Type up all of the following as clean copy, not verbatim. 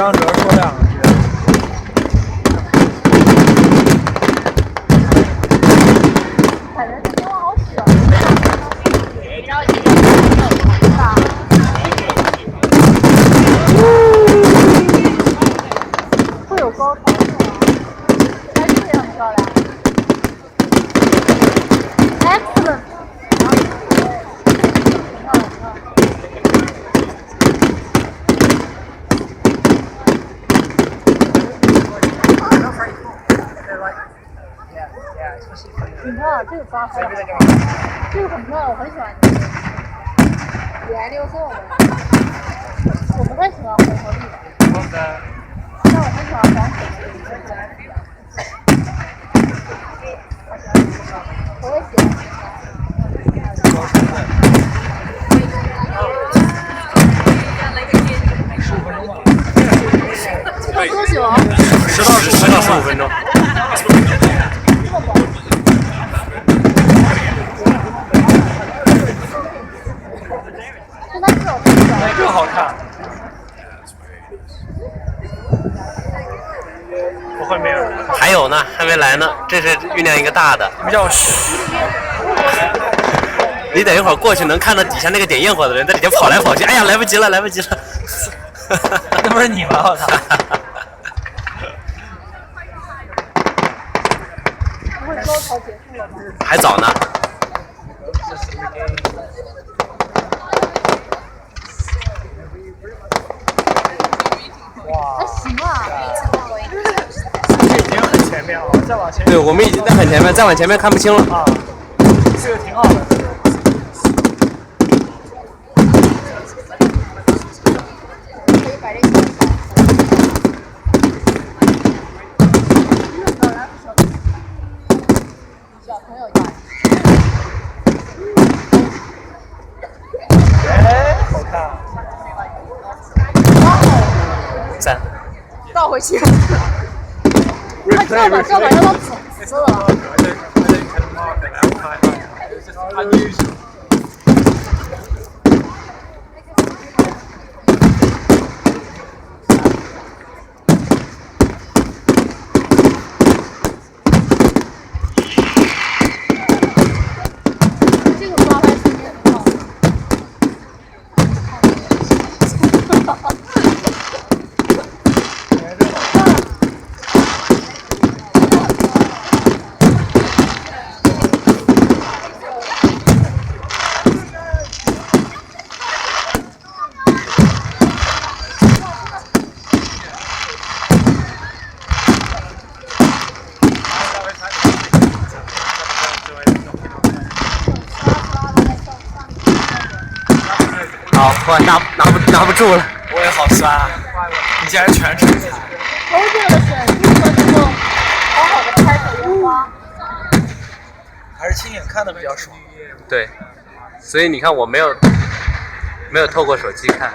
张哲说两句。感觉这电话好小。会有高潮是吗？拍出也很漂亮。Excellent。挺漂亮，这个抓拍的，这个很漂亮，我很喜欢这个。5颜6色的，我不太喜欢红和绿的，但我很喜欢黄色的。我也喜欢。要多久10到15分钟。这个好看。不会没有人。还有呢，还没来呢。这是酝酿一个大的。你们叫我嘘。你等一会儿过去能看到底下那个点焰火的人在底下跑来跑去。哎呀，来不及了，来不及了。那不是你吗？我操！不会高潮结束了吗？还早呢。还行啊。已经很前面了，再往前。对，我们已经在很前面，再往前面看不清了。啊，这个挺好的。可以把这个小朋友家。哎，好看。赞。倒回去。他这样把要到紫色了。这个抓拍时间很好。好，我拿不住了。我也好酸啊！你竟然全程踩。头这个选如何能够好好的拍摄烟花？还是亲眼看的比较爽。对，所以你看我没有透过手机看。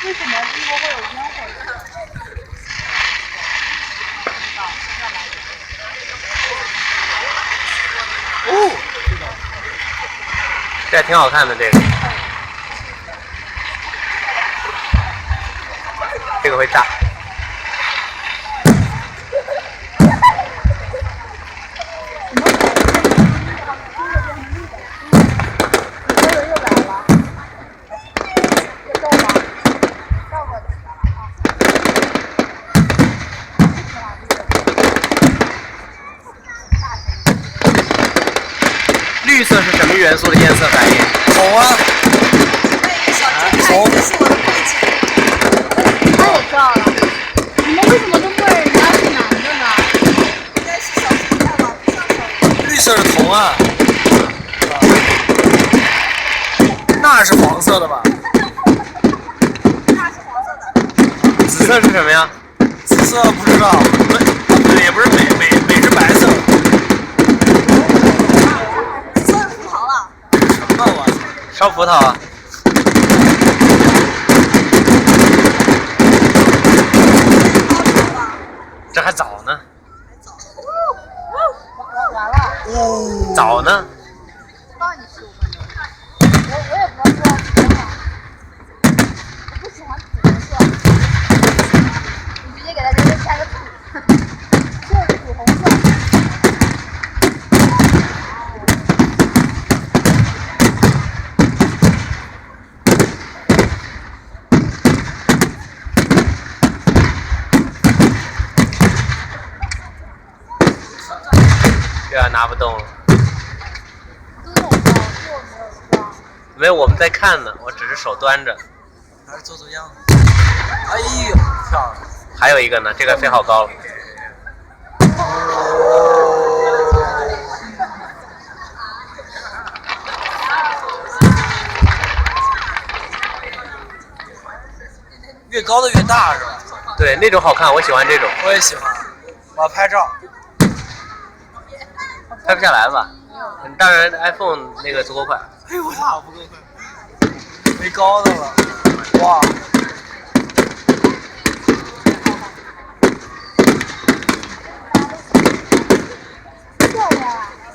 为什么中国会有烟火？哦，这还挺好看的，这个会炸。绿色是什么元素的焰色反应？红啊！红。他也知道了。你们为什么都默认人家是男的呢？应该是小心在往上走。绿色是铜啊。那是黄色的吧？那是黄色的。紫色是什么呀？紫色不知道，也不是美烧葡萄啊。这还早呢。完了。早呢。帮你15分钟。我也不知道多少钱了。我不喜欢紫红色。你直接给他直接加个土。就是土红色。这样拿不动了。都弄不到，就没有装。没有，我们在看呢，我只是手端着。还是做样子。哎呦，漂亮！还有一个呢，这个飞好高了。越高的越大是吧？对，那种好看，我喜欢这种。我也喜欢，我要拍照。拍不下来吧？当然 ，iPhone 那个足够快。哎呦我操，不够快，没高的了，哇！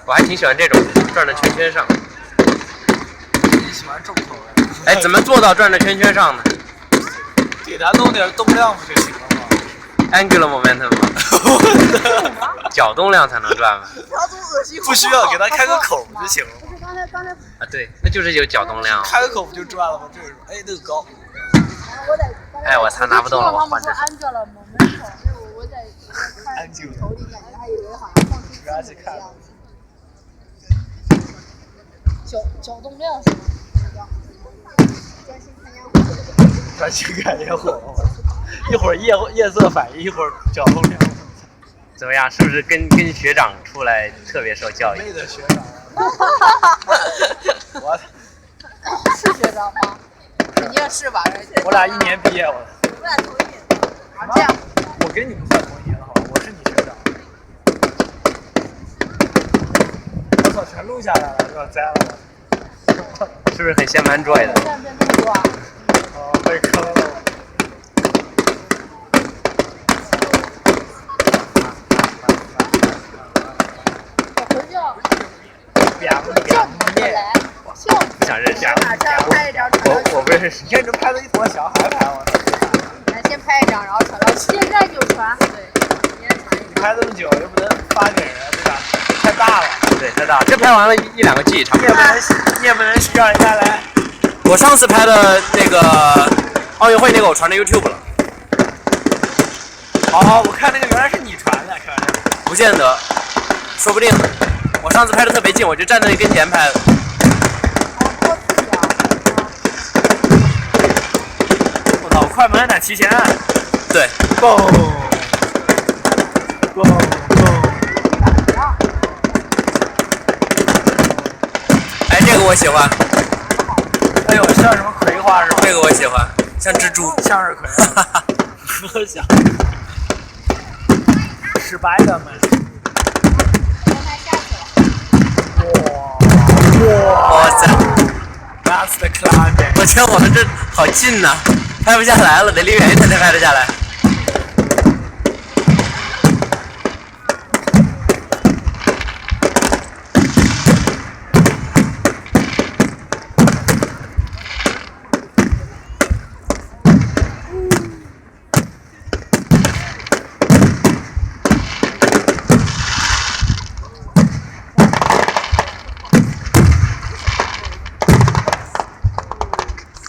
我还挺喜欢这种转到圈圈上。你喜欢重口味？哎，怎么做到转到圈圈上呢？给它弄点动量不就行了吗 ？Angular momentum 吗？角动量才能转吗？不需要，给它开个口就行了。不是刚才。啊，对，那就是有角动量。开个口不就转了吗？这个，哎，那个高。哎，我操，拿不动了，我换这。安着了momentum，我在看镜头里感觉还以为好像放出字母一样。角动量是吗？专心看烟火，一会儿夜色反应，一会儿角动量。怎么样？是不是跟学长出来特别受教育？妹的学长。我是学长吗？肯定是吧？我俩1年毕业，我俩同一年。啊，这样。我跟你不算同一年的好吧？我是你学长。我操，全录下来了，要栽了我。是不是很先盘拽的？现在变这么多啊？哦，被坑了。我回去要两面，不想认识。马上拍一张传到我不认识。你看你这拍的一坨小孩拍我。来先拍一张，然后传到现在就传。对，你拍这么久又不能发给人，对吧？太大了。对，太大了。这拍完了1、2个 G 差不多。你也不能让人家来。我上次拍的那个奥运会那个，我传到 YouTube 了。哦，我看那个原来是你传的，开玩笑。不见得，说不定呢。我上次拍的特别近，我就站在那跟前拍的。我操，快门得提前按。对。嘣嘣嘣。哎，这个我喜欢。哎呦，像什么葵花是吧？这个我喜欢，像蜘蛛，向日葵。我想。是白的们。哇塞 ！That's the climbing。我觉得我们这好近呐，拍不下来了，得离远一点才拍得下来。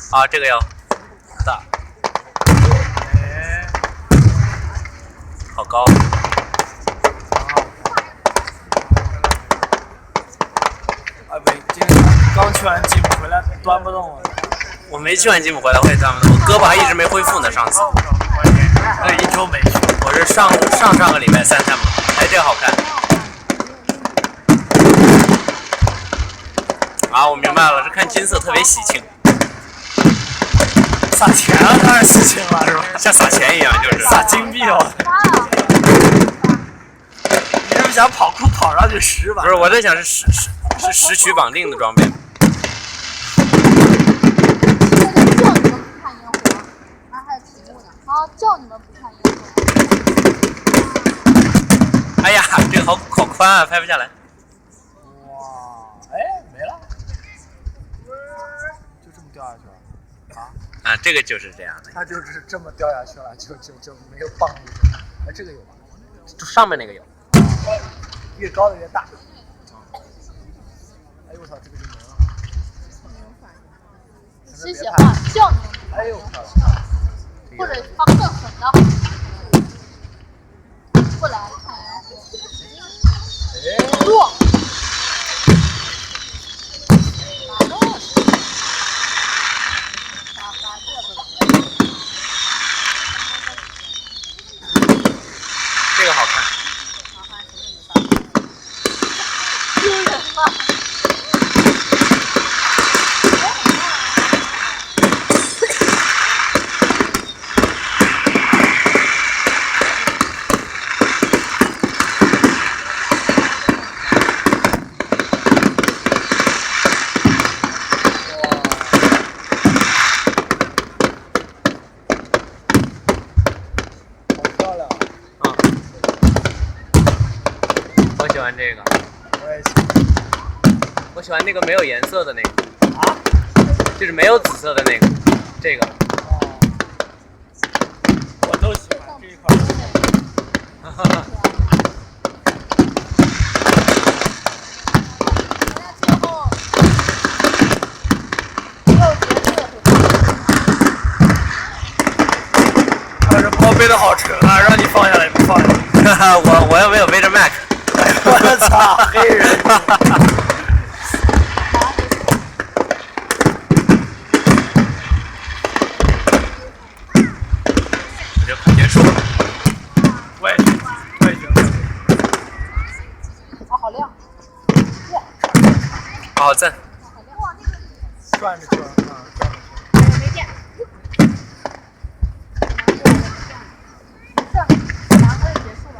啊，这个要大，好高。啊不，今天刚去完吉姆回来，端不动了。我没去完吉姆回来，我也端不动，我胳膊还一直没恢复呢。上次，那1周没去。我是上个礼拜3天嘛。哎，这个好看。啊，我明白了，是看金色特别喜庆。撒钱了当然喜庆了，是吧？像撒钱一样，就是撒金币哦。你是不是想跑酷跑上去10把？不是，我在想是实取绑定的装备。宽啊，拍不下来。哇，哎，没了，就这么掉下去了。啊？啊，这个就是这样的。它就是这么掉下去了，就没有棒子。哎，这个有吗？就上面那个有。越高的越大。哎呦我操，这个就没了。吸血话叫你，哎呦我操！或者发更狠的，过来看呀，哎，落，这个好看。丢人了。我喜欢这个，我也喜欢。我喜欢那个没有颜色的那个，啊？就是没有紫色的那个，这个。哦，我都喜欢这一块。哈哈哈。他这包背的好沉啊，让你放下来也不放下来。哈哈，我又没有背着 Mac。我操，黑人！我觉得快结束了。我也觉得。啊，好亮！好赞。转着圈啊，转着圈。没电。这马上就结束了。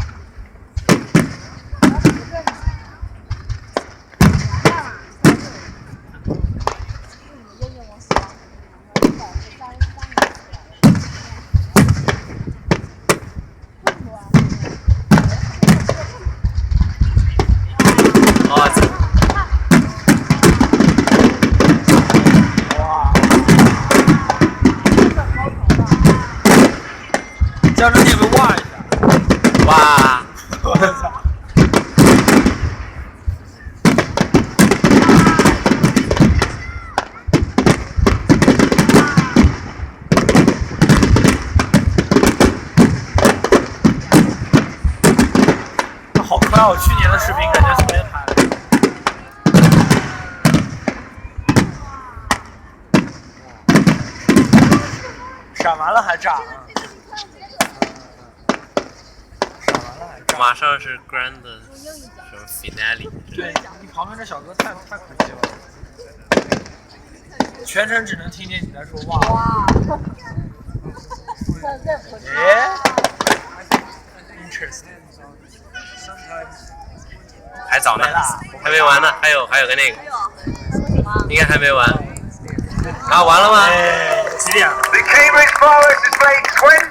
哦，江浙电被挖一下。哇！我操！好快啊！我去年的视频感觉昨天拍的。闪完了还炸啊！闪完了还炸。马上是 Grand 什么 Finale。对你旁边这小哥太可惜了，全程只能听见你在说哇。哇！哎 ，interesting。还早呢没了，还没完呢，还有个那个，应该还没完。啊，完了吗？哎，几点了？ The Cambridge Forest has made 20